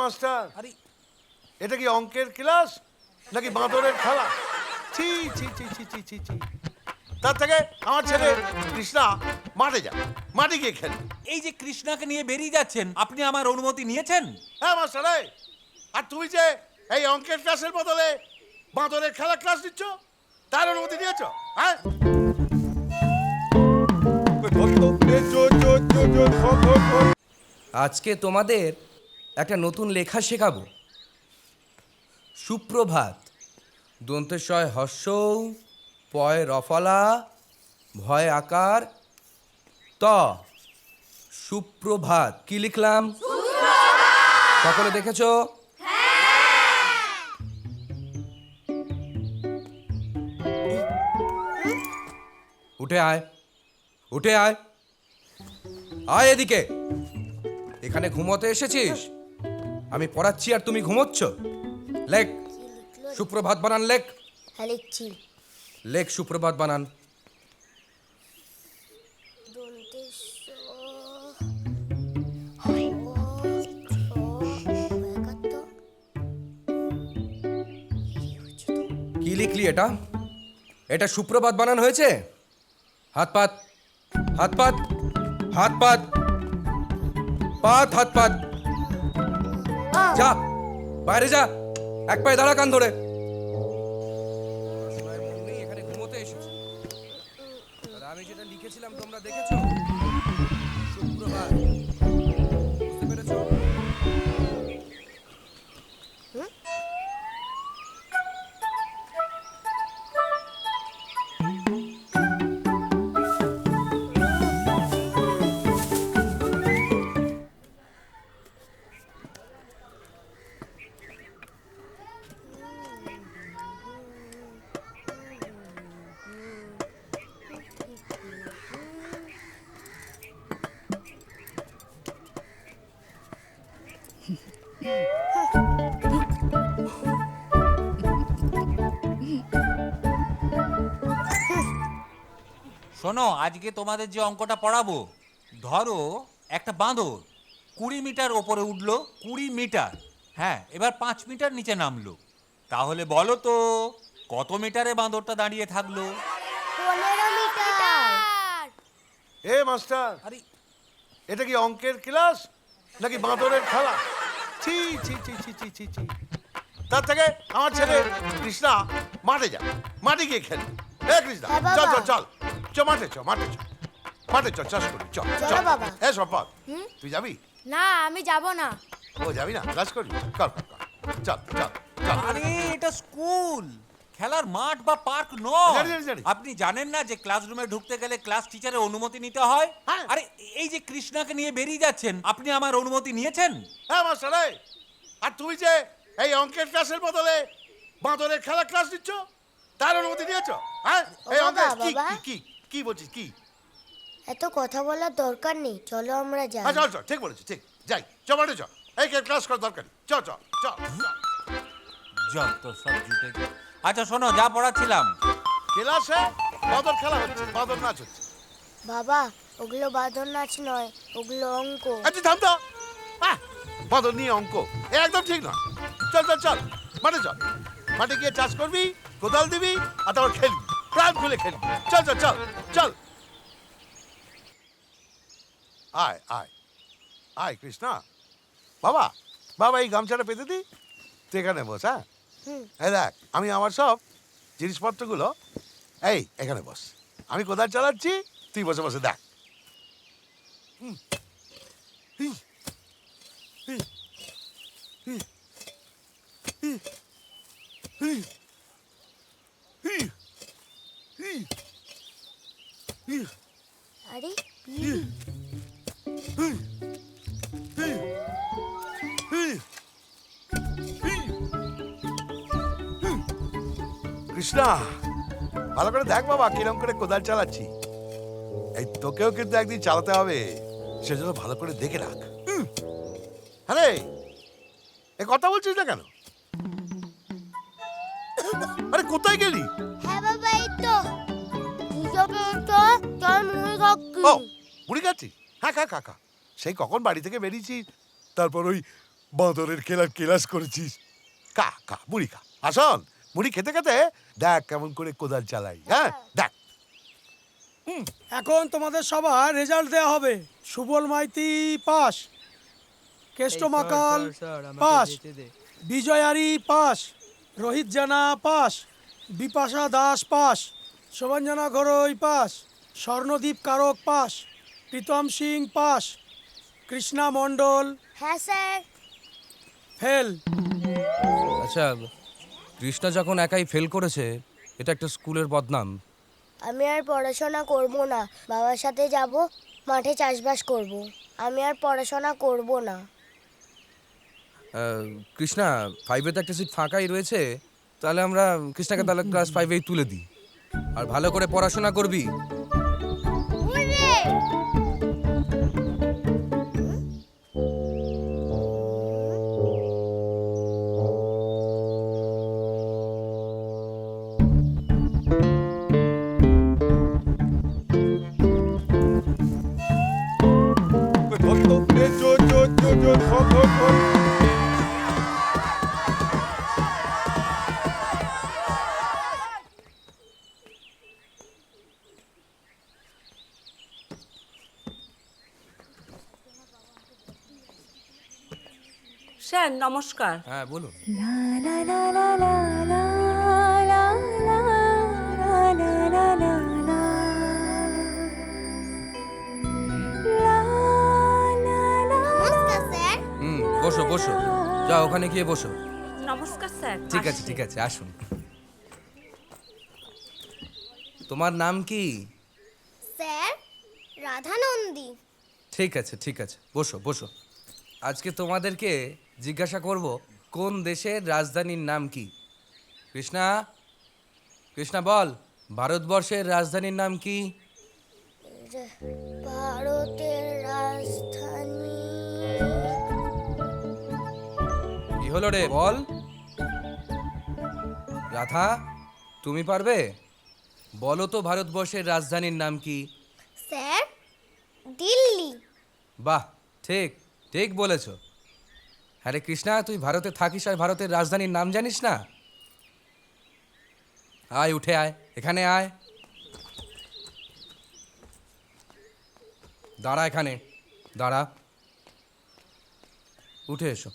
Master, আরে এটা কি অঙ্কের ক্লাস নাকি বাঁদরের খেলা? ছি ছি ছি ছি ছি ছি ছি। তার থেকে আমার ছেলে কৃষ্ণা মাঠে যা, মাঠে গিয়ে খেলে। এই যে কৃষ্ণাকে নিয়ে বেরিয়ে যাচ্ছেন, আপনি আমার অনুমতি নিয়েছেন? হ্যাঁ মাস্টার, আর তুমি যে এই অঙ্কের ক্লাসের বদলে বাঁদরের খেলা ক্লাস দিচ্ছ, তার অনুমতি দিয়েছ? হ্যাঁ, আজকে তোমাদের একটা নতুন লেখা শেখাবো। সুপ্রভাত, দন্তেশ্বয় হর্ষৌ, পয় রফলা, ভয় আকার, ত। সুপ্রভাত। কি লিখলাম? সকলে দেখেছো? উঠে আয়, উঠে আয়, আয় এদিকে। এখানে ঘুমোতে এসেছিস? আমি পড়াচ্ছি আর তুমি ঘুমোচ্ছ? লেখ, সুপ্রভাত বানান লেখ। হ্যাঁ লিখছি। লেখ সুপ্রভাত বানান। কি লিখলি এটা? এটা সুপ্রভাত বানান হয়েছে? হাত পাত, হাত পাত, হাত পাত, পাত, হাত পাত। যা বাইরে যা, এক পায়ে দাঁড়া কান ধরে। এখানে ঘুমোতে এসেছি। আমি যেটা লিখেছিলাম তোমরা দেখেছো? সুপ্রভাত, বুঝতে পেরেছো? শোনো, আজকে তোমাদের যে অঙ্কটা পড়াবো, ধরো একটা বাঁদর 20 মিটার ওপরে উঠলো, 20 মিটার, হ্যাঁ, এবার 5 মিটার নিচে নামলো। তাহলে বলো তো কত মিটারে বাঁদরটা দাঁড়িয়ে থাকলো? 15 মিটার। এ মাস্টার, আরে এটা কি অঙ্কের ক্লাস নাকি বাঁদরের খেলা? ছি ছি ছি ছি ছি ছি ছি। তার থেকে আমার ছেলে কৃষ্ণা মাঠে যা, মাঠে গিয়ে খেলে। এ কৃষ্ণা, হ্যাঁ বাবা। চল চল চল, চ মাঠে চ, মাঠে চ, মাঠে চ, চাষ করি, চল চলো চল বাবা। এ সম্পদ, তুই যাবি? না আমি যাব না। ও যাবি না, ক্লাস করবি? কর কর কর, চল চল চল। আরে এটা স্কুল, খেলার মাঠ বা পার্ক জানি, নয়। জানি, জানি। আপনি জানেন না যে ক্লাসরুমে ঢুকতে গেলে ক্লাস টিচারের অনুমতি নিতে হয়? হ্যাঁ। আরে এই যে কৃষ্ণাকে নিয়ে বেরিয়ে যাচ্ছেন, আপনি আমার অনুমতি নিয়েছেন? হ্যাঁ মাস্টার, আর তুমি যে এই অঙ্কের ক্লাসের বদলে বাঁদরের খেলা ক্লাস দিচ্ছ, তার অনুমতি দিয়েছ? হ্যাঁ, এই ও অঙ্কের বাবা, কি বাবা। কি কি কি বলছিস কি? এত কথা বলার দরকার নেই, চলো আমরা যাই। চল চল, ঠিক বলেছিস, ঠিক, যাই, চ মাঠে চ, এই ক্লাস করা দরকারি, চ চ চ চ। যত সব জুটে গেছে। আচ্ছা শোনো, যা পড়াচ্ছিলাম, ক্লাসে বাঁদর খেলা হচ্ছে, বাঁদর নাচ হচ্ছে। বাবা ওগুলো বাঁদর নাচ নয়, ওগুলো অঙ্ক। তুই থাম তো, হ্যাঁ, বাঁদর নিয়ে অঙ্ক, এ একদম ঠিক নয়। চল চল চল, মাঠে চল, মাঠে গিয়ে চাষ করবি, কোদাল দিবি, আর তারপর খেলবি, প্রাণ খুলে খেলবি। চল চল চল চল। আয় আয় আয় কৃষ্ণা, বাবা বাবা এই গামছাটা পেতে দি, তুই এখানে বস। হ্যাঁ, এই দেখ, আমি আমার সব জিনিসপত্রগুলো এই এখানে বস, আমি কোদাল চালাচ্ছি, তুই বসে বসে দেখ। হুম। হি, হি, হি, হি, হি, হি, হি, হি, আরে হি, হি, হি, হি, হি, হি। কৃষ্ণা, ভালো করে দেখ বাবা কিরম করে কোদাল চালাচ্ছি। এই তোকেও কিন্তু একদিন চালাতে হবে, সেজন্য ভালো করে দেখে রাখ। আরে এ কথা বলছিস না কেন? আরে কোথায় গেলি? হ্যাঁ বাবা এই তো হিসাবে তো তোর মুড়ি খাচ্ছি। ও মুড়ি খাচ্ছিস? হ্যাঁ খা খা খা, সেই কখন বাড়ি থেকে বেরিয়েছিস, তারপর ওই বাঁদরের খেলার ক্লাস করেছিস। কা কা মুড়ি খা, আসন মুড়ি খেতে খেতে দেখ কেমন করে কোদাল চালাই। হ্যাঁ দেখ। এখন তোমাদের সবার রেজাল্ট দেওয়া হবে। Subal Maiti pass, Keshto Makal pass, Bijoy Ari pass, Rohit Jana pass, Bipasha Das pass, Shobhanjana Ghoroi pass, Swarnadip Karak pass, Pritam Singh pass, Krishna Mondal হ্যাঁ স্যার। ফেল। আচ্ছা, কৃষ্ণা যখন একাই ফেল করেছে, এটা একটা স্কুলের বদনাম। আমি আর পড়াশোনা করব না, বাবার সাথে যাব, মাঠে চাষবাস করব। আমি আর পড়াশোনা করব না। কৃষ্ণা, 5-এ তো একটা সিট ফাঁকাই রয়েছে, তাহলে আমরা কৃষ্ণাকে তাহলে ক্লাস 5-এই তুলে দিই। আর ভালো করে পড়াশোনা করবি। হুররে! স্যার নমস্কার। হ্যাঁ বলুন। নমস্কার স্যার। বসো বসো, যাও ওখানে গিয়ে বসো। নমস্কার স্যার। ঠিক আছে ঠিক আছে, আসুন। তোমার নাম কি? স্যার রাধানন্দী। ঠিক আছে ঠিক আছে, বসো বসো। আজকে তোমাদেরকে জিজ্ঞাসা করব কোন দেশের রাজধানীর নাম কি। কৃষ্ণা, কৃষ্ণা বল, ভারতবর্ষের রাজধানীর নাম কি? ভারতের রাজধানী কি হলো রে, বল। রাধা, তুমি পারবে? বলো তো ভারতবর্ষের রাজধানীর নাম কি? স্যার দিল্লি। বাহ, ঠিক ঠিক বলেছ। হ্যাঁ রে কৃষ্ণা, তুই ভারতে থাকিস আর ভারতের রাজধানীর নাম জানিস না? আয়, উঠে আয়, এখানে আয়। দাঁড়া এখানে, দাঁড়া। উঠে এসো।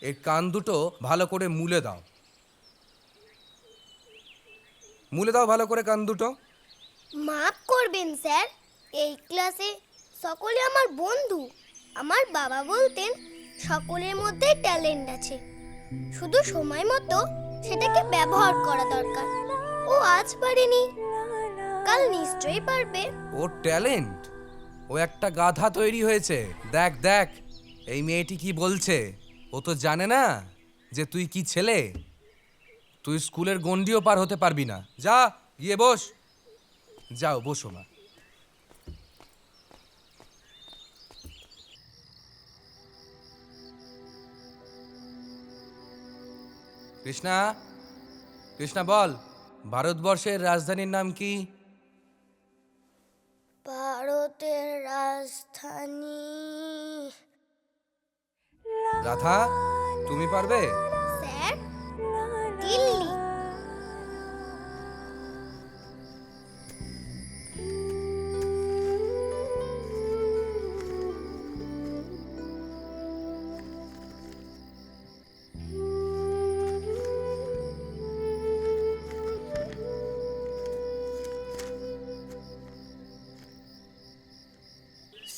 এই কান দুটো ভালো করে মুলে দাও। মুলে দাও ভালো করে কান দুটো। মাফ করবেন স্যার, এই ক্লাসে সকলে আমার বন্ধু। আমার বাবা বলতেন সকলের মধ্যে ট্যালেন্ট আছে, শুধু সময় মতো সেটাকে ব্যবহার করা দরকার। ও আজ পারেনি, কাল নিশ্চয়ই পারবে। ওর ট্যালেন্ট? ও একটা গাধা তৈরি হয়েছে। দেখ দেখ, এই মেয়েটি কি বলছে। ও তো জানে না যে তুই কি ছেলে। তুই স্কুলের গণ্ডিও পার হতে পারবি না। যা গিয়ে বস। যাও বসো মা। কৃষ্ণা, কৃষ্ণা বল, ভারতবর্ষের রাজধানীর নাম কি? ভারতের রাজধানী রাধা, তুমি পারবে? স্যার দিল্লি।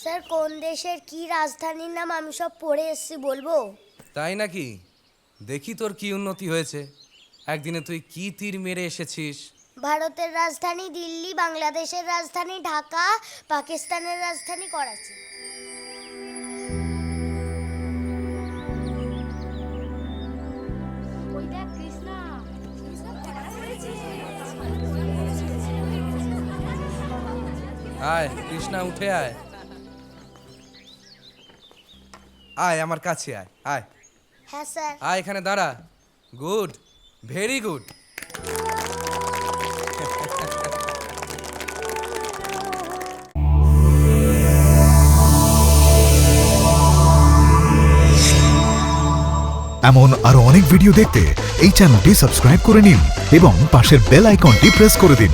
স্যার কোন দেশের কি রাজধানীর নাম আমি সব পড়ে এসেছি, বলবো? তাই নাকি? দেখি তোর কি উন্নতি হয়েছে। একদিনে তুই কি তীর মেরে এসেছিস। ভারতের রাজধানী দিল্লি, বাংলাদেশের রাজধানী ঢাকা, পাকিস্তানের রাজধানী করাচি। আয় কৃষ্ণা, উঠে আয়। আয় আমার কাছে আয়, আয় হ্যাঁ স্যার। আয়, এখানে দাঁড়া। Good, very good. এমন আরো অনেক ভিডিও দেখতে এই চ্যানেলটি সাবস্ক্রাইব করে নিন এবং পাশের বেল আইকনটি প্রেস করে দিন।